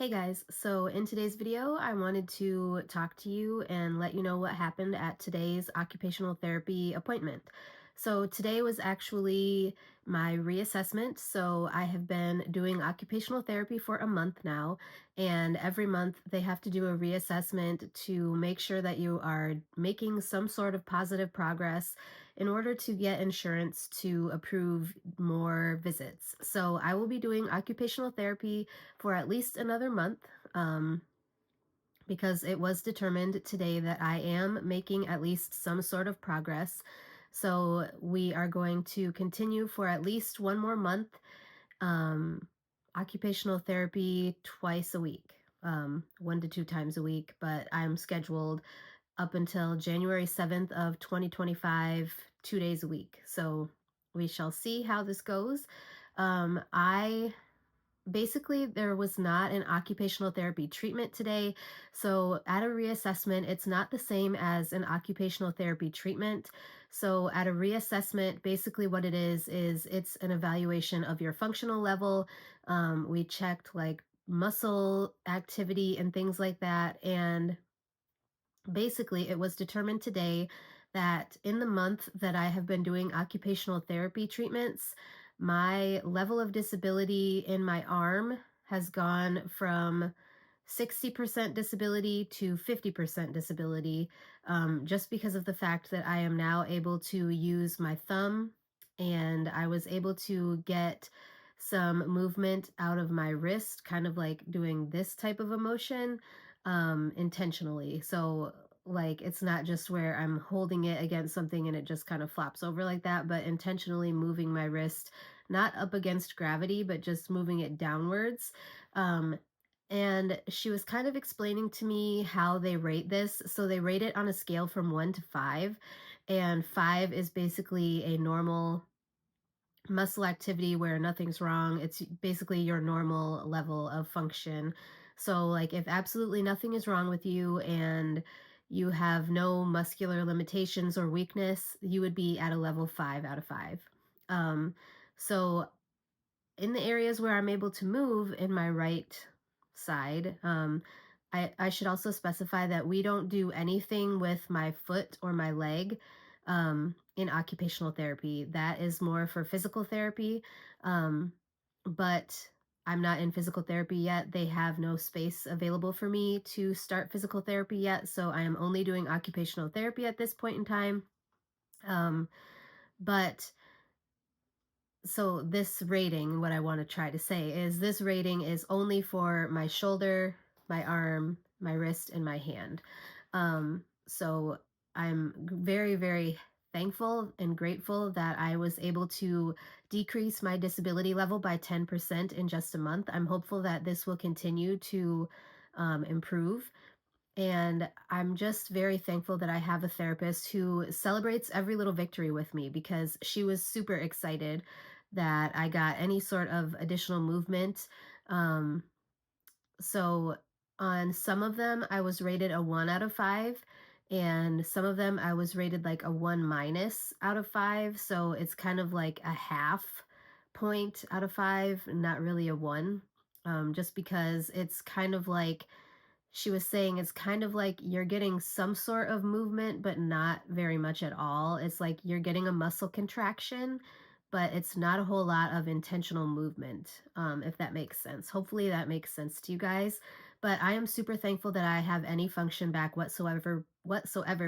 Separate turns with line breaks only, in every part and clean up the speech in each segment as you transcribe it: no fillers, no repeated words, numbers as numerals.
Hey guys, so in today's video, I wanted to talk to you and let you know what happened at today's occupational therapy appointment. So today was actually my reassessment. So I have been doing occupational therapy for a month now, and every month they have to do a reassessment to make sure that you are making some sort of positive progress in order to get insurance to approve more visits. So I will be doing occupational therapy for at least another month, um, because it was determined today that I am making at least some sort of progress. So we are going to continue for at least one more month, um, occupational therapy twice a week, 1 to 2 times a week, but I'm scheduled up until January 7th of 2025, 2 days a week. So we shall see how this goes. I Basically, there was not an occupational therapy treatment today. So, at a reassessment, it's not the same as an occupational therapy treatment. So, at a reassessment, basically what it is it's an evaluation of your functional level. We checked like muscle activity and things like that. And basically, it was determined today that in the month that I have been doing occupational therapy treatments, my level of disability in my arm has gone from 60% disability to 50% disability, just because of the fact that I am now able to use my thumb, and I was able to get some movement out of my wrist, kind of like doing this type of emotion, intentionally. So, like, it's not just where I'm holding it against something and it just kind of flops over like that, but intentionally moving my wrist, not up against gravity, but just moving it downwards. Um, and she was kind of explaining to me how they rate this. So they rate it on a scale from 1 to 5, and 5 is basically a normal muscle activity where nothing's wrong. It's basically your normal level of function. So, like, if absolutely nothing is wrong with you and you have no muscular limitations or weakness, you would be at a level 5 out of 5. Um, so, in the areas where I'm able to move in my right side, I should also specify that we don't do anything with my foot or my leg, in occupational therapy. That is more for physical therapy. Um, but I'm not in physical therapy yet. They have no space available for me to start physical therapy yet. So I am only doing occupational therapy at this point in time. Um, but so this rating, what I want to try to say is this rating is only for my shoulder, my arm, my wrist, and my hand. So I'm very, very thankful and grateful that I was able to decrease my disability level by 10% in just a month. I'm hopeful that this will continue to improve. And I'm just very thankful that I have a therapist who celebrates every little victory with me, because she was super excited that I got any sort of additional movement. Um, so on some of them, I was rated a 1 out of 5, and some of them I was rated like a 1- out of 5. So it's kind of like a half point out of 5, not really a one, just because it's kind of like she was saying it's kind of like you're getting some sort of movement, but not very much at all. It's like you're getting a muscle contraction, but it's not a whole lot of intentional movement, if that makes sense. Hopefully that makes sense to you guys. But I am super thankful that I have any function back whatsoever,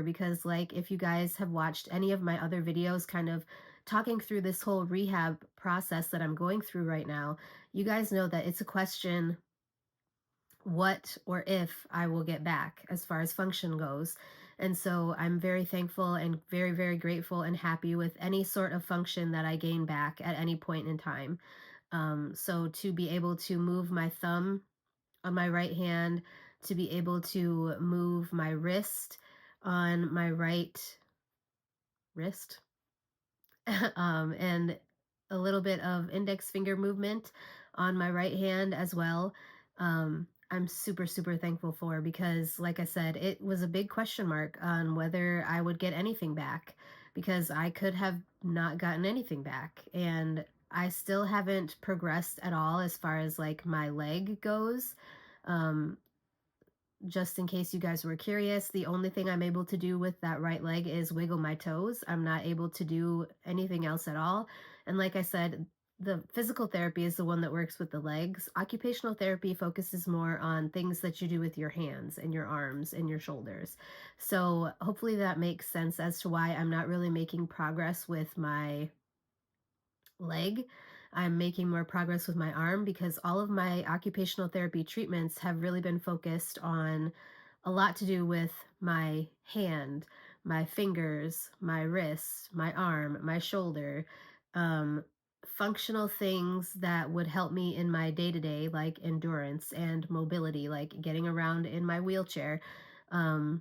because like if you guys have watched any of my other videos kind of talking through this whole rehab process that I'm going through right now, you guys know that it's a question what or if I will get back as far as function goes. And so I'm very thankful and very, very grateful and happy with any sort of function that I gain back at any point in time. So to be able to move my thumb on my right hand, to be able to move my wrist on my right wrist, and a little bit of index finger movement on my right hand as well. I'm super, super thankful for, because, like I said, it was a big question mark on whether I would get anything back, because I could have not gotten anything back. And I still haven't progressed at all as far as like my leg goes. Um, just in case you guys were curious, the only thing I'm able to do with that right leg is wiggle my toes. I'm not able to do anything else at all. And like I said, the physical therapy is the one that works with the legs. Occupational therapy focuses more on things that you do with your hands and your arms and your shoulders. So hopefully that makes sense as to why I'm not really making progress with my leg. I'm making more progress with my arm because all of my occupational therapy treatments have really been focused on a lot to do with my hand, my fingers, my wrists, my arm, my shoulder, um, functional things that would help me in my day to day, like endurance and mobility, like getting around in my wheelchair. Um,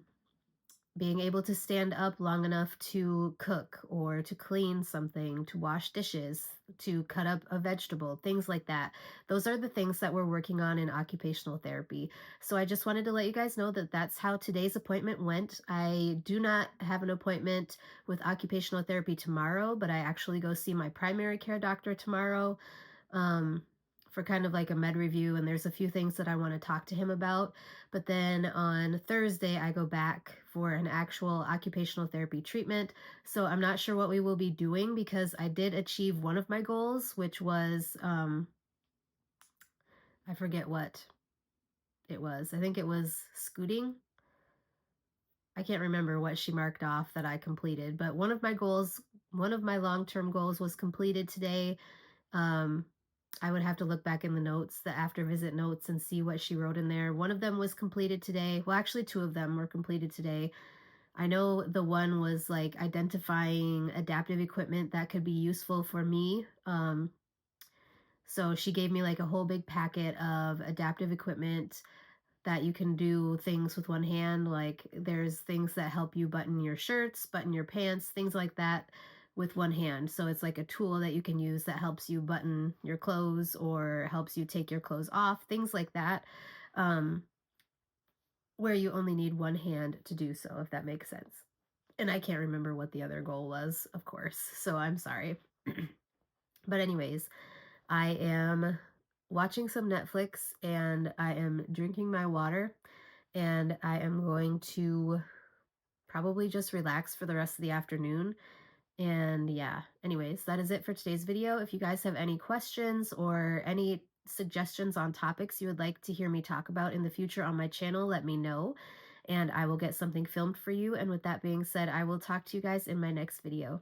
Being able to stand up long enough to cook or to clean something, to wash dishes, to cut up a vegetable, things like that. Those are the things that we're working on in occupational therapy. So I just wanted to let you guys know that that's how today's appointment went. I do not have an appointment with occupational therapy tomorrow, but I actually go see my primary care doctor tomorrow, um, for kind of like a med review, and there's a few things that I want to talk to him about. But then on Thursday, I go back for an actual occupational therapy treatment. So I'm not sure what we will be doing because I did achieve one of my goals, which was I forget what it was. I think it was scooting. I can't remember what she marked off that I completed, but one of my goals, one of my long-term goals was completed today. Um, I would have to look back in the notes, the after visit notes, and see what she wrote in there. One of them was completed today. Well, actually, two of them were completed today. I know the one was like identifying adaptive equipment that could be useful for me. So she gave me like a whole big packet of adaptive equipment that you can do things with one hand. Like there's things that help you button your shirts, button your pants, things like that with one hand. So it's like a tool that you can use that helps you button your clothes or helps you take your clothes off, things like that. Um, where you only need one hand to do so, if that makes sense. And I can't remember what the other goal was, of course. So I'm sorry. But anyways, I am watching some Netflix and I am drinking my water and I am going to probably just relax for the rest of the afternoon. And yeah, anyways, that is it for today's video. If you guys have any questions or any suggestions on topics you would like to hear me talk about in the future on my channel, let me know and I will get something filmed for you. And with that being said, I will talk to you guys in my next video.